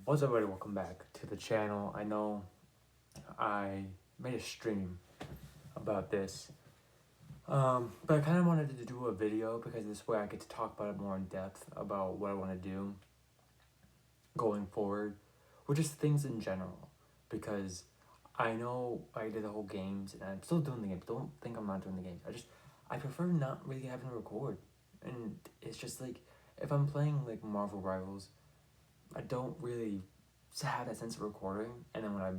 What's up, everybody? Welcome back to the channel. I know I made a stream about this, but I kind of wanted to do a video because this way I get to talk about it more in depth about what I want to do going forward, or just things in general. Because I know I did the whole games and I'm still doing the games. Don't think I'm not doing the games. I prefer not really having to record, and it's just like if I'm playing like Marvel Rivals, I don't really have that sense of recording, and then when I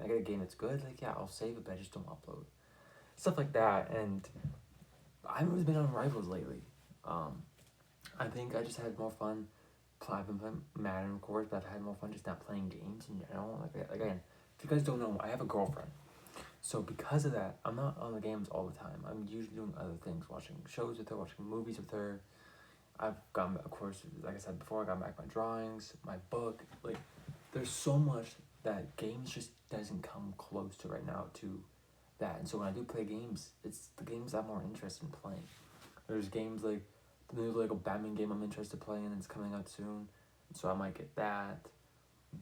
get a game that's good, like yeah, I'll save it, but I just don't upload stuff like that. And I haven't really been on Rivals lately. I think I just had more fun. I've been playing Madden, of course, but I've had more fun just not playing games in general. Like again, if you guys don't know, I have a girlfriend, so because of that, I'm not on the games all the time. I'm usually doing other things, watching shows with her, watching movies with her. I've gone, of course, like I said before, I got back my drawings, my book. Like, there's so much that games just doesn't come close to right now to that. And so when I do play games, it's the games I'm more interested in playing. There's games like the new Lego Batman game I'm interested in playing, and it's coming out soon, so I might get that.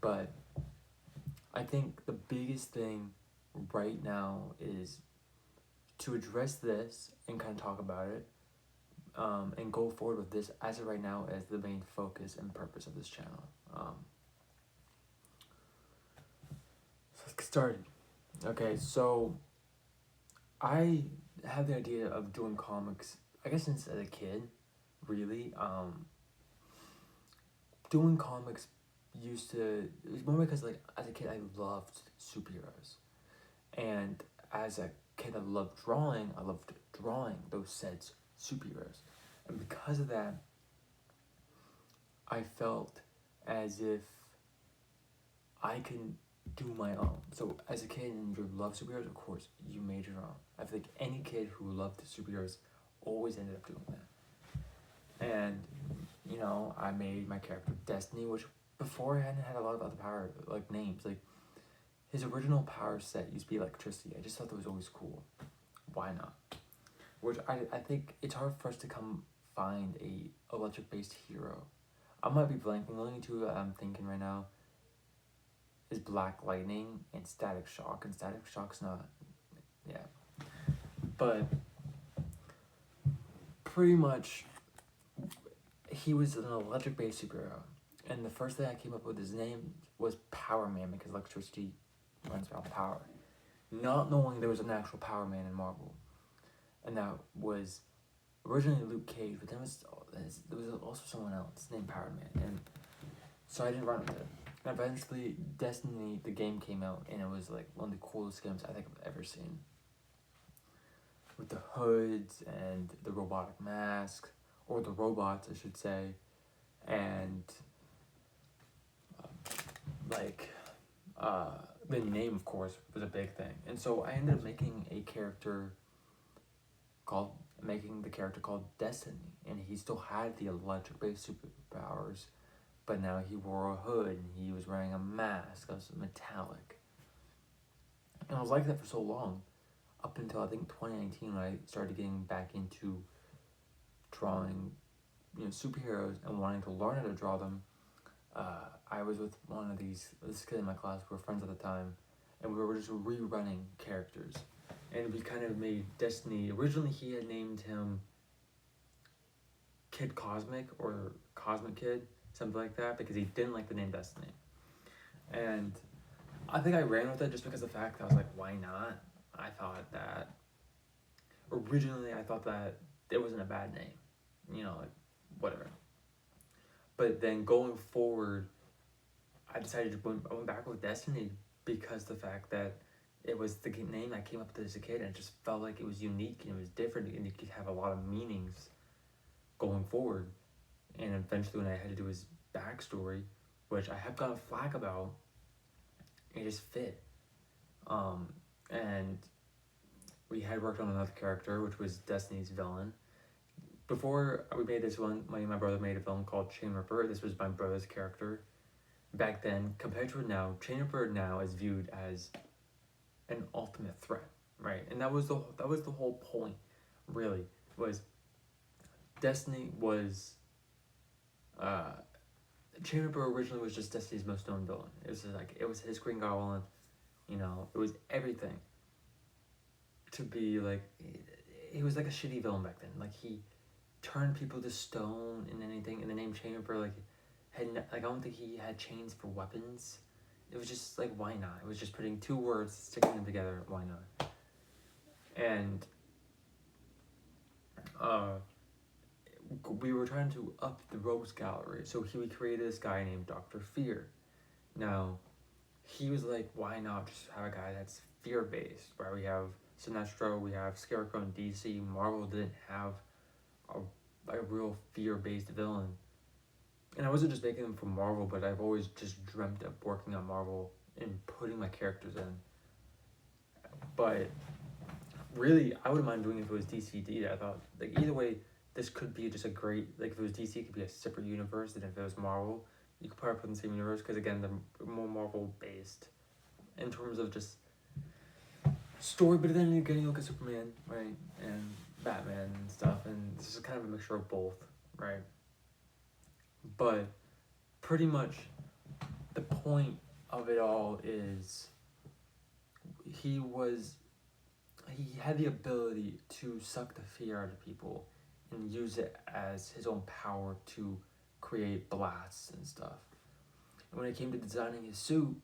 But I think the biggest thing right now is to address this and kind of talk about it, and go forward with this as of right now as the main focus and purpose of this channel. So let's get started. Okay, so I had the idea of doing comics, I guess since as a kid, really. Doing comics it was more because like as a kid I loved superheroes. And as a kid I loved drawing those said superheroes. And because of that, I felt as if I can do my own. So as a kid and you love superheroes, of course, you made your own. I feel like any kid who loved superheroes always ended up doing that. And, you know, I made my character Destiny, which before I hadn't had a lot of other power, like names. Like, his original power set used to be electricity. I just thought that was always cool. Why not? Which I think it's hard for us to find a electric based hero. I might be blanking. The only two that I'm thinking right now is Black Lightning and Static Shock, and Static Shock's not, yeah. But pretty much, he was an electric based superhero, and the first thing I came up with his name was Power Man because electricity runs around power. Not knowing there was an actual Power Man in Marvel, and that was originally Luke Cage, but then there was also someone else named Power Man, and so I didn't run with it. And eventually, Destiny, the game came out, and it was like one of the coolest games I think I've ever seen. With the hoods and the robotic masks, or the robots, I should say, and the name, of course, was a big thing. And so I ended up making the character called Destiny, and he still had the electric-based superpowers, but now he wore a hood and he was wearing a mask that was metallic. And I was like that for so long, up until I think 2019 when I started getting back into drawing, superheroes and wanting to learn how to draw them. I was with this kid in my class, we were friends at the time, and we were just rerunning characters. And we kind of made Destiny, originally he had named him Kid Cosmic or Cosmic Kid, something like that, because he didn't like the name Destiny. And I think I ran with it just because of the fact that I was like, why not? Originally I thought that it wasn't a bad name, like, whatever. But then going forward, I went back with Destiny because the fact that it was the name I came up with as a kid, and it just felt like it was unique and it was different, and it could have a lot of meanings going forward. And eventually when I had to do his backstory, which I have gotten flack about, it just fit. And we had worked on another character, which was Destiny's villain. Before we made this one, my brother made a villain called Chain Ripper. This was my brother's character. Back then, compared to it now, Chain Ripper now is viewed as an ultimate threat, right? And that was the whole point, really, was Destiny was Chain Ripper originally was just Destiny's most known villain. It was like, it was his Green Goblin, you know, it was everything. To be like, he was like a shitty villain back then. Like, he turned people to stone and anything, and the name Chain Ripper, like, I don't think he had chains for weapons. It was just like, why not? It was just putting two words, sticking them together, why not? And we were trying to up the rogues gallery, so we created this guy named Dr. Fear. Now, he was like, why not just have a guy that's fear-based, right? We have Sinestro, we have Scarecrow in DC. Marvel didn't have a real fear-based villain. And I wasn't just making them for Marvel, but I've always just dreamt of working on Marvel and putting my characters in. But really, I wouldn't mind doing it if it was DC did. I thought, like, either way, this could be just a great, like, if it was DC, it could be a separate universe, than if it was Marvel. You could probably put in the same universe, because again, they're more Marvel-based in terms of just story, but then again, you look at Superman, right, and Batman and stuff, and this is kind of a mixture of both, right? But pretty much the point of it all is he had the ability to suck the fear out of people and use it as his own power to create blasts and stuff. And when it came to designing his suit,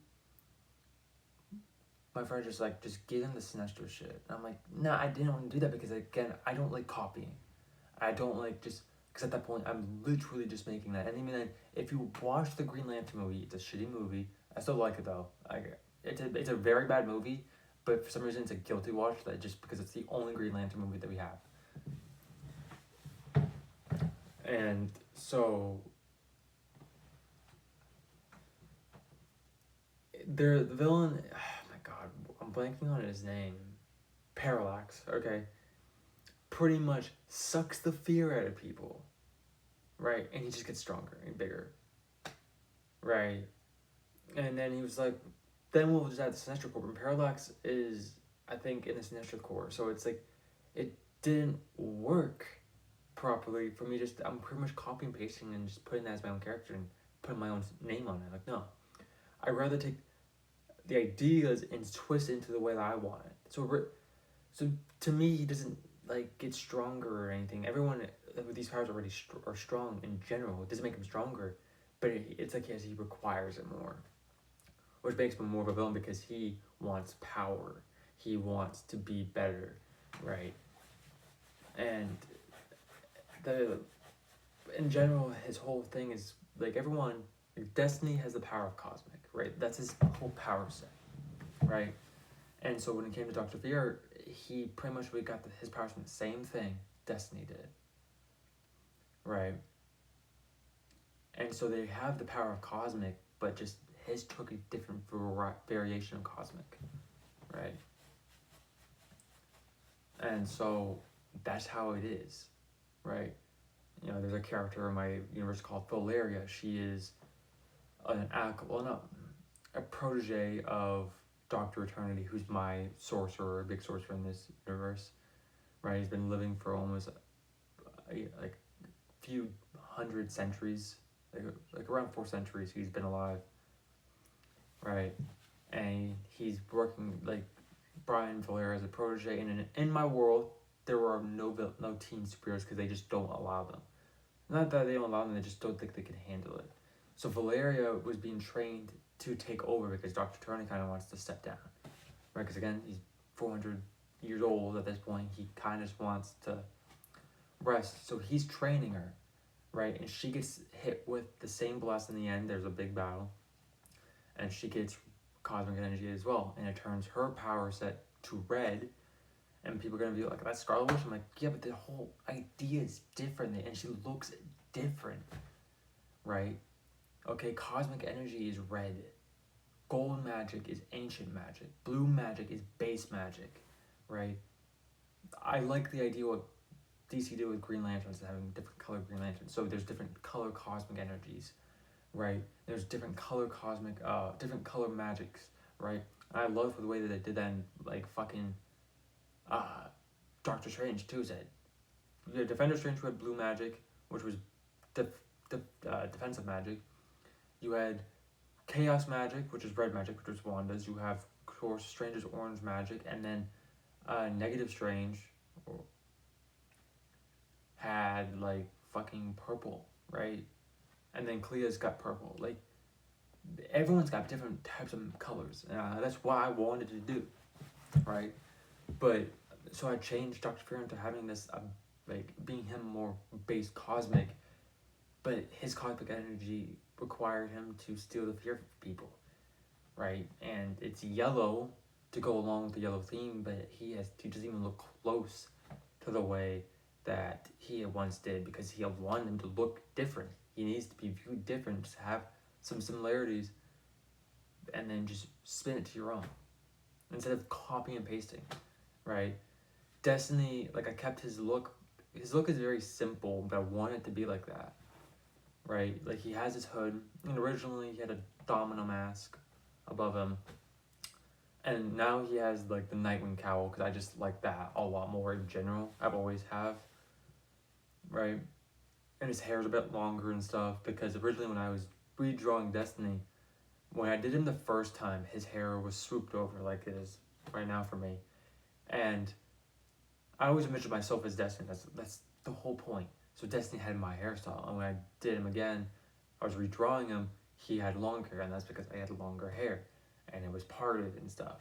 my friend just give him the Sinestro shit. And I'm like, nah, I didn't want to do that because, again, I don't like copying. I don't like just, because at that point, I'm literally just making that. And even then, if you watch the Green Lantern movie, it's a shitty movie. I still like it, though. It's a very bad movie, but for some reason, it's a guilty watch, that just because it's the only Green Lantern movie that we have. And so the villain, oh my god, I'm blanking on his name. Parallax, okay, pretty much sucks the fear out of people, right? And he just gets stronger and bigger, right? And then he was like, then we'll just add the Sinestro Corps. And Parallax is, I think, in the Sinestro Corps, so it's like, it didn't work properly for me. I'm pretty much copy and pasting and just putting that as my own character and putting my own name on it. Like, no, I'd rather take the ideas and twist into the way that I want it. So to me, he doesn't get stronger or anything. Everyone with these powers already are strong in general. It doesn't make him stronger, but it's like he requires it more, which makes him more of a villain because he wants power. He wants to be better, right? And in general, his whole thing is everyone. Destiny has the power of cosmic, right? That's his whole power set, right? And so when it came to Dr. Fear, he pretty much got his powers from the same thing Destiny did, right? And so they have the power of cosmic, but just his took a different variation of cosmic, right? And so that's how it is, right? You know, there's a character in my universe called Valeria. She is a protege of Dr. Eternity, who's my sorcerer, a big sorcerer in this universe, right? He's been living for almost a few hundred centuries, like around 4 centuries he's been alive, right? And he's working Brian Valera as a protege, and in my world there are no teen superheroes because they just don't allow them. Not that they don't allow them, they just don't think they can handle it. So Valeria was being trained to take over because Dr. Eternity kind of wants to step down, right? Because again, he's 400 years old at this point. He kind of just wants to rest. So he's training her, right? And she gets hit with the same blast in the end. There's a big battle. And she gets cosmic energy as well. And it turns her power set to red. And people are going to be like, that's Scarlet Witch. I'm like, yeah, but the whole idea is different. And she looks different, right? Okay, cosmic energy is red. Gold magic is ancient magic. Blue magic is base magic, right? I like the idea what DC did with Green Lanterns, having different color Green Lanterns. So there's different color cosmic energies, right? There's different color different color magics, right? And I love the way that they did that in Doctor Strange too. Said you had Defender Strange who had blue magic, which was defensive magic. You had Chaos Magic, which is red magic, which is Wanda's. You have, of course, Strange's orange magic, and then Negative Strange had like fucking purple, right? And then Clea's got purple. Like everyone's got different types of colors. That's what I wanted to do, right? But so I changed Doctor Fear into having this like being him more base cosmic, but his cosmic energy required him to steal the fear from people, right? And it's yellow to go along with the yellow theme, but he doesn't even look close to the way that he once did, because he wanted him to look different. He needs to be viewed different, to have some similarities, and then just spin it to your own instead of copying and pasting, right? Destiny, like I kept his look. His look is very simple, but I want it to be like that, right? Like he has his hood, and originally he had a domino mask above him, and now he has like the Nightwing cowl, because I just like that a lot more in general. I've always have, right? And his hair's a bit longer and stuff, because originally when I was redrawing Destiny, when I did him the first time, his hair was swooped over like it is right now for me, and I always envisioned myself as Destiny. That's the whole point. So Destiny had my hairstyle, and when I did him again, I was redrawing him. He had long hair, and that's because I had longer hair, and it was parted and stuff,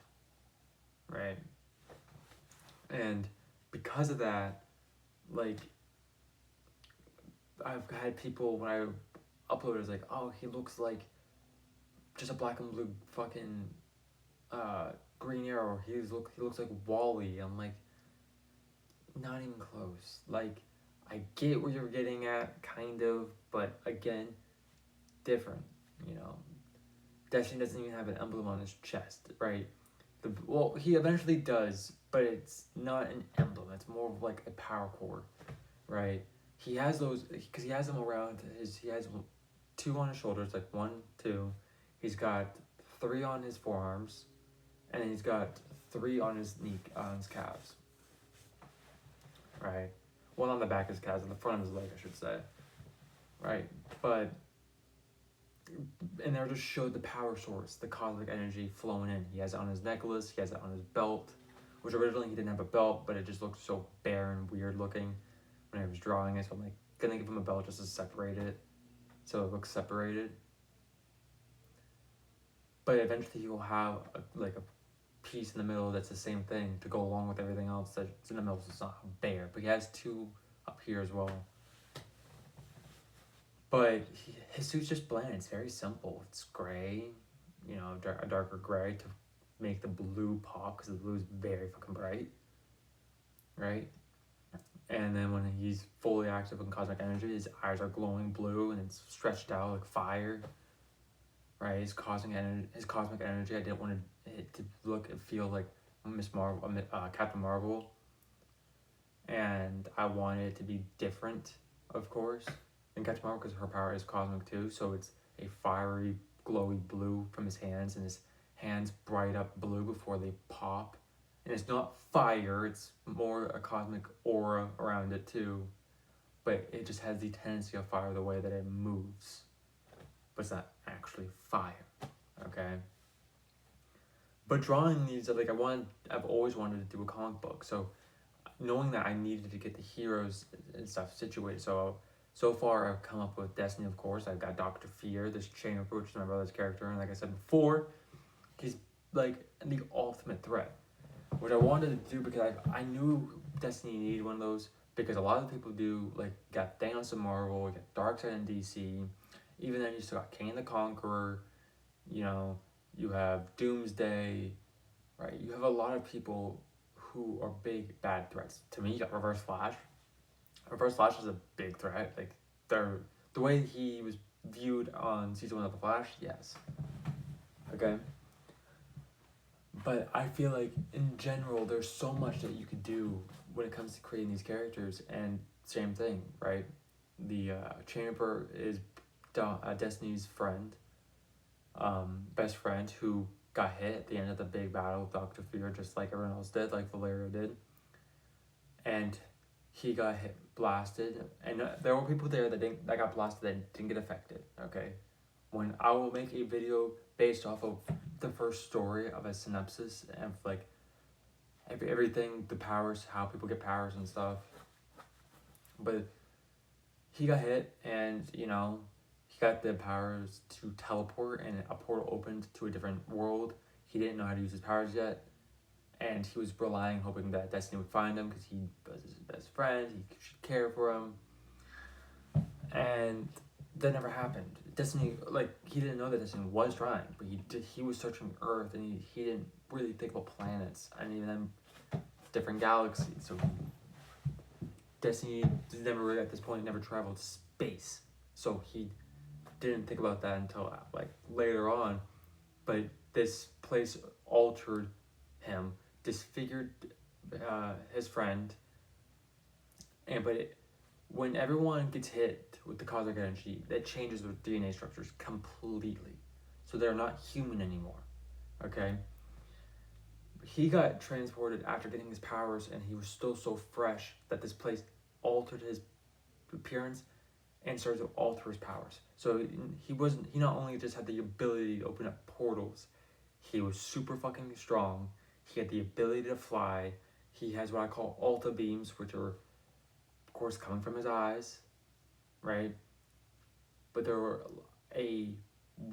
right? And because of that, like, I've had people when I upload it, it's like, oh, he looks like just a black and blue fucking Green Arrow. He looks like Wally. I'm like, not even close. Like, I get where you're getting at, kind of, but again, different, you know. Destiny doesn't even have an emblem on his chest, right? Well, he eventually does, but it's not an emblem. It's more of like a power core, right? He has those, because he has them around he has 2 on his shoulders, like 1, 2. He's got 3 on his forearms, and then he's got 3 on his on his calves, right? 1 on the back of his calves, and the front of his leg, I should say, right? But, and there just showed the power source, the cosmic energy flowing in. He has it on his necklace, he has it on his belt, which originally he didn't have a belt, but it just looked so bare and weird looking when I was drawing it, so I'm like, gonna give him a belt just to separate it, so it looks separated. But eventually he will have a piece in the middle that's the same thing to go along with everything else that's in the middle, so it's not bare. But he has 2 up here as well. But his suit's just bland. It's very simple. It's gray, you know, a darker gray to make the blue pop, because the blue is very fucking bright, right? And then when he's fully active in cosmic energy, his eyes are glowing blue and it's stretched out like fire, right? His cosmic energy, I didn't want it to look and feel like Captain Marvel, and I wanted it to be different, of course, than Captain Marvel, because her power is cosmic too. So it's a fiery, glowy blue from his hands, and his hands bright up blue before they pop. And it's not fire; it's more a cosmic aura around it too. But it just has the tendency of fire the way that it moves, but it's not actually fire. Okay. But drawing these, like I've always wanted to do a comic book. So knowing that I needed to get the heroes and stuff situated. So far I've come up with Destiny, of course. I've got Dr. Fear, this Chain Which is my brother's character, and like I said before, he's like the ultimate threat. Which I wanted to do because I knew Destiny needed one of those, because a lot of people do, like, got Thanos in Marvel, you got Darkseid in DC, even then you still got Kang the Conqueror, you know, you have Doomsday, right? You have a lot of people who are big bad threats. To me, you got Reverse Flash. Reverse Flash is a big threat. Like, the way he was viewed on season 1 of The Flash, yes. Okay? But I feel like, in general, there's so much that you could do when it comes to creating these characters, and same thing, right? The Chamber is Destiny's friend, best friend, who got hit at the end of the big battle with Dr. Fear, just like everyone else did, like Valerio did. And he got blasted, and there were people there that got blasted that didn't get affected, okay? when I will make a video based off of the first story of a synopsis and like everything, the powers, how people get powers and stuff. But he got hit, and he got the powers to teleport, and a portal opened to a different world. He didn't know how to use his powers yet, and he was relying, hoping that Destiny would find him because he was his best friend. He should care for him, and that never happened. Destiny, like, he didn't know that Destiny was trying, but he was searching Earth, and he didn't really think about planets and even then different galaxies. So Destiny never really, at this point, never traveled to space. So he didn't think about that until like later on. But this place altered him, disfigured his friend, when everyone gets hit with the cosmic energy, that changes their DNA structures completely. So they're not human anymore. Okay? He got transported after getting his powers, and he was still so fresh that this place altered his appearance and started to alter his powers. So he not only just had the ability to open up portals, he was super fucking strong. He had the ability to fly. He has what I call alta beams, which are, of course, coming from his eyes, right? But they're a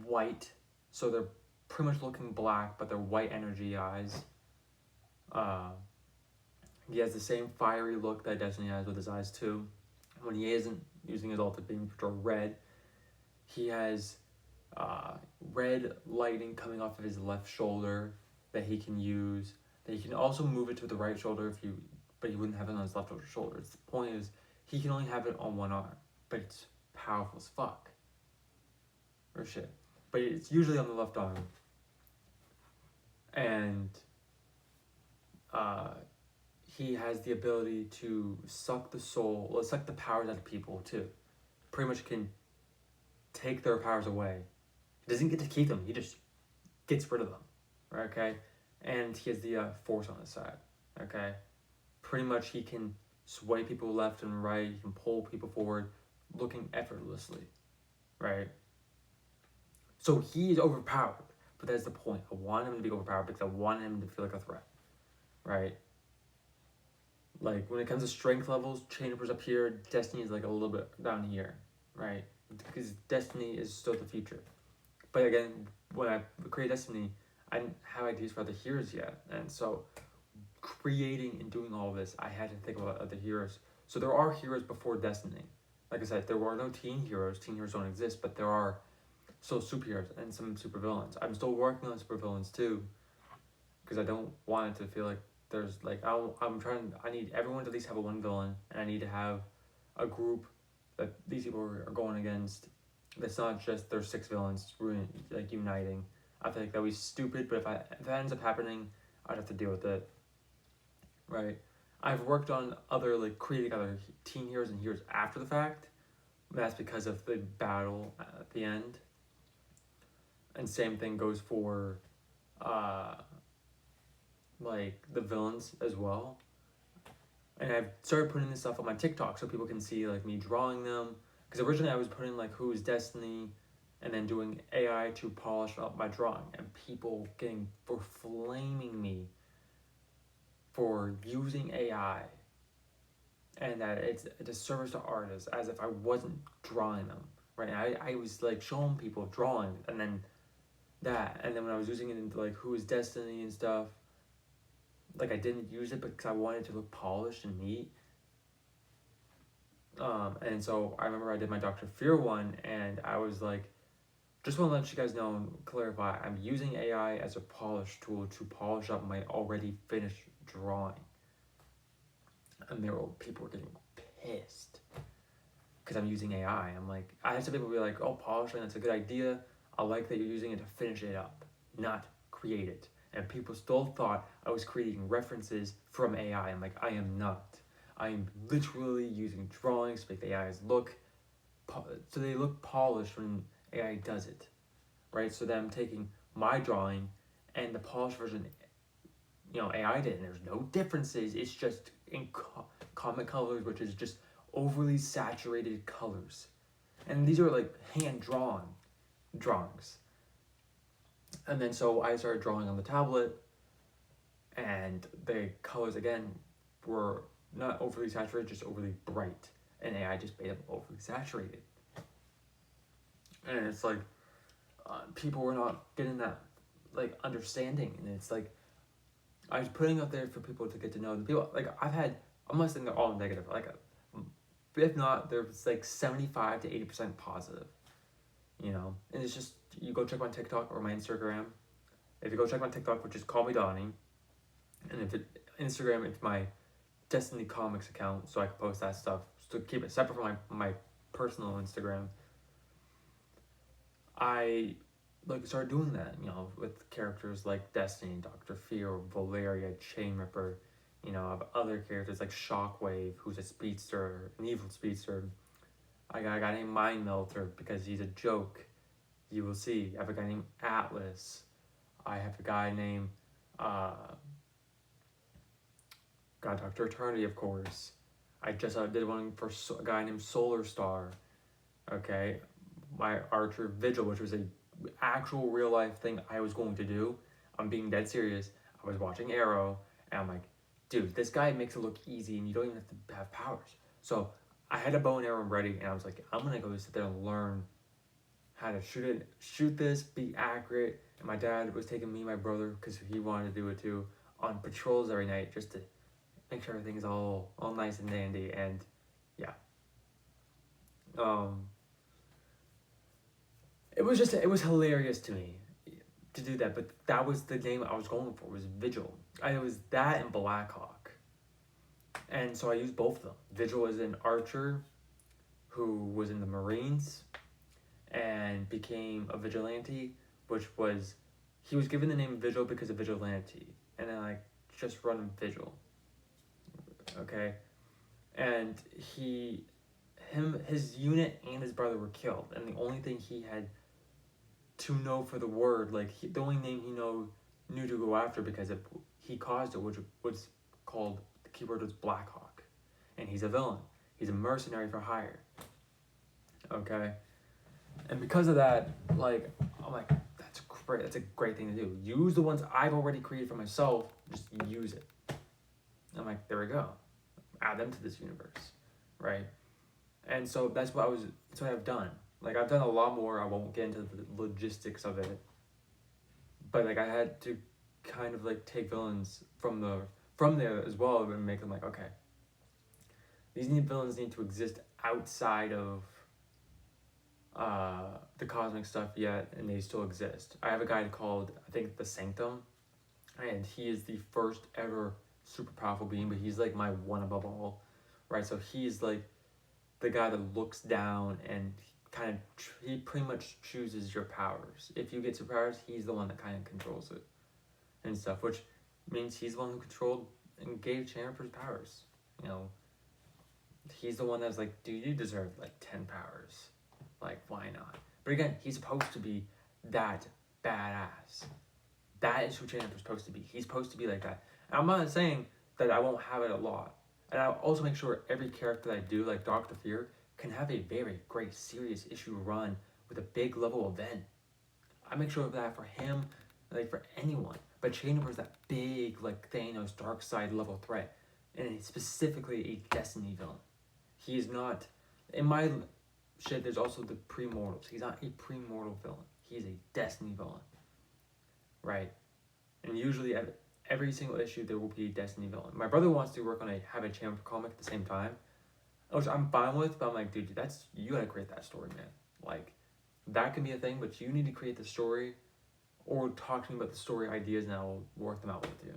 white, so they're pretty much looking black, but they're white energy eyes. He has the same fiery look that Destiny has with his eyes too. When he isn't using his alta beams, which are red, he has red lightning coming off of his left shoulder that he can use. That he can also move it to the right shoulder but he wouldn't have it on his left shoulder. The point is, he can only have it on one arm, but it's powerful as fuck. Or shit. But it's usually on the left arm. And he has the ability to suck the powers out of people too. Pretty much can take their powers away. He doesn't get to keep them, he just gets rid of them. Okay? And he has the force on his side. Okay? Pretty much he can sway people left and right, he can pull people forward, looking effortlessly. Right? So he is overpowered. But that's the point. I want him to be overpowered because I want him to feel like a threat. Right? Like, when it comes to strength levels, Chainupper's up here, Destiny is like a little bit down here, right? Because Destiny is still the future. But again, when I created Destiny, I didn't have ideas for other heroes yet. And so, creating and doing all of this, I had to think about other heroes. So there are heroes before Destiny. Like I said, there were no teen heroes. Teen heroes don't exist, but there are still superheroes and some supervillains. I'm still working on supervillains too, because I don't want it to feel like there's like I need everyone to at least have a one villain, and I need to have a group that these people are going against. That's not just there's 6 villains like uniting. I think that would be stupid, but if that ends up happening, I'd have to deal with it. Right? I've worked on creating other teen heroes and heroes after the fact. That's because of the battle at the end. And same thing goes for the villains as well. And I've started putting this stuff on my TikTok so people can see like me drawing them. Because originally I was putting like who is Destiny and then doing AI to polish up my drawing, and people for flaming me for using AI and that it's a disservice to artists, as if I wasn't drawing them, right? I was like showing people drawing, and then when I was using it into like who is Destiny and stuff, like I didn't use it because I wanted it to look polished and neat. And so I remember I did my Dr. Fear one, and I was like, just want to let you guys know and clarify, I'm using AI as a polish tool to polish up my already finished drawing. And people were getting pissed because I'm using AI. I'm like, I had some people be like, oh, polishing, that's a good idea. I like that you're using it to finish it up, not create it. And people still thought I was creating references from AI. I'm like, I am not. I am literally using drawings to make the AIs look, so they look polished when AI does it, right? So then I'm taking my drawing and the polished version, AI did, and there's no differences. It's just in comic colors, which is just overly saturated colors. And these are like hand drawn. drawings. And then so I started drawing on the tablet, and the colors again were not overly saturated, just overly bright, and AI just made them overly saturated. And it's like people were not getting that like understanding, and it's like I was putting out there for people to get to know the people. Like I'm not saying they're all negative. Like if not, there's like 75 to 80% positive. You know, and it's just you go check my TikTok or my Instagram. If you go check my TikTok, which is Call Me Donnie, and if it Instagram, it's my Destiny Comics account, so I can post that stuff to keep it separate from my personal Instagram. I like started doing that, you know, with characters like Destiny, Dr. Fear, Valeria, Chain Ripper. You know, I have other characters like Shockwave, who's a speedster, an evil speedster. I got a guy named Mind Melter because he's a joke. You will see. I have a guy named Atlas. I have a guy named got Dr. Eternity, of course. I just did one for a guy named Solar Star. Okay, my Archer Vigil, which was a actual real life thing I was going to do. I'm being dead serious. I was watching Arrow, and I'm like, dude, this guy makes it look easy, and you don't even have to have powers. So I had a bow and arrow ready, and I was like, I'm gonna go sit there and learn how to shoot this, be accurate. And my dad was taking me and my brother, because he wanted to do it too, on patrols every night just to make sure everything's all nice and dandy. And yeah, it was hilarious to me to do that. But that was the name I was going for, was Vigil. It was that and Blackhawk, and so I used both of them. Vigil is an archer who was in the Marines and became a vigilante, he was given the name Vigil because of vigilante, and then like just run Vigil. Okay, and his unit and his brother were killed, and the only thing he had to know for the word, the only name he knew to go after because he caused it, which was called, the keyword was Blackhawk, and he's a villain. He's a mercenary for hire. Okay, and because of that, I'm like, that's great. That's a great thing to do. Use the ones I've already created for myself. Just use it. I'm like, there we go. Add them to this universe, right? And so that's what I've done. Like, I've done a lot more. I won't get into the logistics of it, but like I had to kind of like take villains from there as well and make them like, okay, these villains need to exist outside of the cosmic stuff yet, and they still exist. I have a guy called, I think, the Sanctum, and he is the first ever super powerful being, but he's like my one above all, right? So he's like the guy that looks down and he pretty much chooses your powers. If you get superpowers, he's the one that kind of controls it and stuff, which means he's the one who controlled and gave Jennifer's powers. You know, he's the one that's like, dude, you deserve like 10 powers. Like, why not? But again, he's supposed to be that badass. That is who Jennifer's supposed to be. He's supposed to be like that. And I'm not saying that I won't have it a lot. And I'll also make sure every character that I do, like Dr. Fear, can have a very great serious issue run with a big level event. I make sure of that for him, like for anyone. But Jennifer's that big, like Thanos, dark side level threat. And he's specifically a Destiny villain. He is not, in my shit, there's also the Premortals. He's not a Premortal villain. He's a Destiny villain. Right? And usually every single issue there will be a Destiny villain. My brother wants to work on have a Champion comic at the same time, which I'm fine with, but I'm like, dude, you gotta create that story, man. Like, that can be a thing, but you need to create the story, or talk to me about the story ideas, and I'll work them out with you.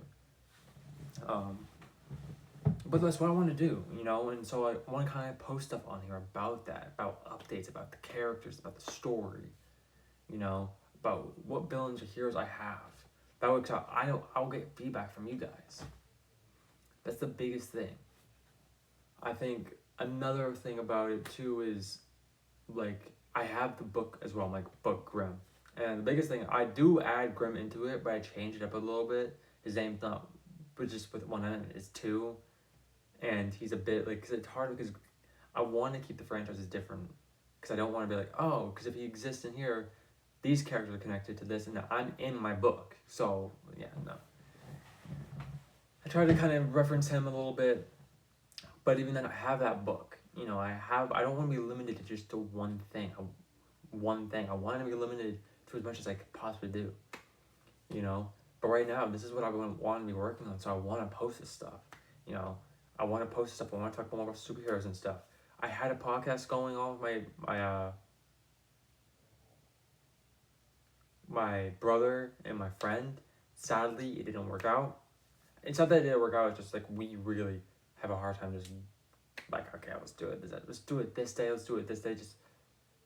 But that's what I want to do, you know, and so I want to kind of post stuff on here about that, about updates, about the characters, about the story, you know, about what villains or heroes I have. That way, I'll get feedback from you guys. That's the biggest thing. I think another thing about it too is, like, I have the book as well, like book Grimm. And the biggest thing, I do add Grimm into it, but I change it up a little bit. His name's not, but just with one N, it's 2. And he's a bit, like, because it's hard because I want to keep the franchises different. Because I don't want to be like, oh, because if he exists in here, these characters are connected to this, and I'm in my book. So yeah, no. I try to kind of reference him a little bit, but even then, I have that book. You know, I don't want to be limited to just to one thing. I want to be limited to as much as I could possibly do. You know, but right now, this is what I want to be working on. So I want to post this stuff. You know, I want to post stuff. I want to talk more about superheroes and stuff. I had a podcast going on with my brother and my friend. Sadly, it didn't work out. It's not that it didn't work out. It's just like we really have a hard time just like, okay, let's do it. Let's do it this day. Let's do it this day. Just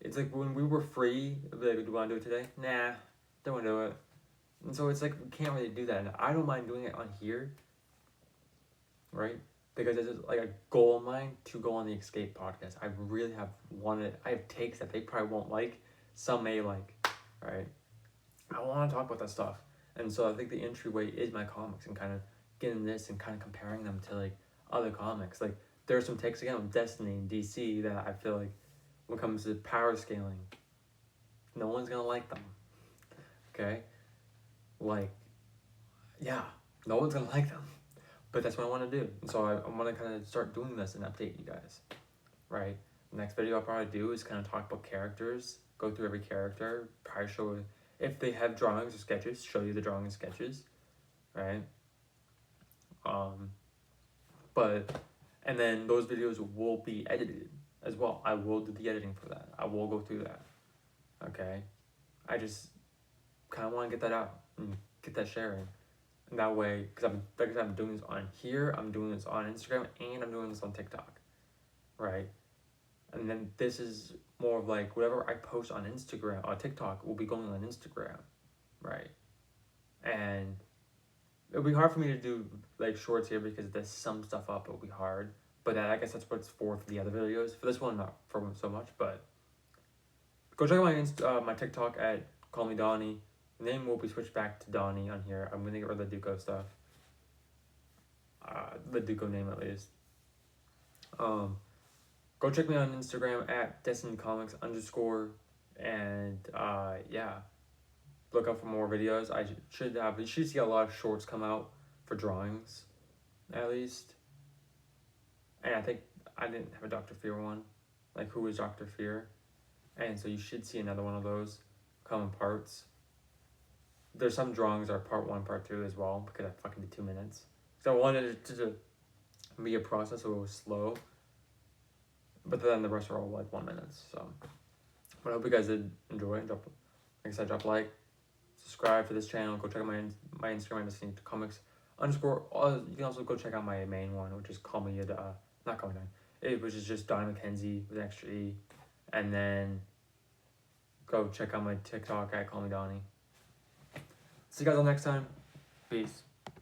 it's like when we were free. Like, do you want to do it today? Nah, don't want to do it. And so it's like we can't really do that. And I don't mind doing it on here, right? Because it's like a goal of mine to go on the Escape podcast. I really have wanted. I have takes that they probably won't like. Some may like, right? I want to talk about that stuff. And so I think the entryway is my comics and kind of getting this and kind of comparing them to like other comics. Like there's some takes again with Destiny and DC that I feel like when it comes to power scaling, no one's gonna like them. Okay? Like, yeah, no one's gonna like them. But that's what I want to do. And so I want to kind of start doing this and update you guys. Right? The next video I'll probably do is kind of talk about characters, go through every character, probably show if they have drawings or sketches, show you the drawing and sketches, right? And then those videos will be edited as well. I will do the editing for that. I will go through that, okay? I just kind of want to get that out and get that sharing. And that way, because I'm doing this on here, I'm doing this on Instagram, and I'm doing this on TikTok, right? And then this is more of like whatever I post on Instagram or TikTok will be going on Instagram, right? And it'll be hard for me to do like shorts here because there's some stuff up. It'll be hard, but I guess that's what it's for the other videos. For this one, not for so much. But go check out my TikTok at Call Me Donnie. The name will be switched back to Donnie on here. I'm gonna get rid of the Duco stuff. The Duco name at least. Go check me on Instagram at DestinyComics_, and yeah, look out for more videos. You should see a lot of shorts come out for drawings, at least. And I think I didn't have a Dr. Fear one, like who is Dr. Fear, and so you should see another one of those come in parts. There's some drawings that are part 1, part 2 as well because I fucking did 2 minutes. So I wanted it to be a process, so it was slow. But then the rest are all like 1 minute. So, but I hope you guys did enjoy. Like I said, drop a like, subscribe to this channel. Go check out my Instagram, DestinyComics_. You can also go check out my main one, which is which is just Donnie McKenzie with an extra E, and then go check out my TikTok at Call Me Donnie. See you guys all next time. Peace.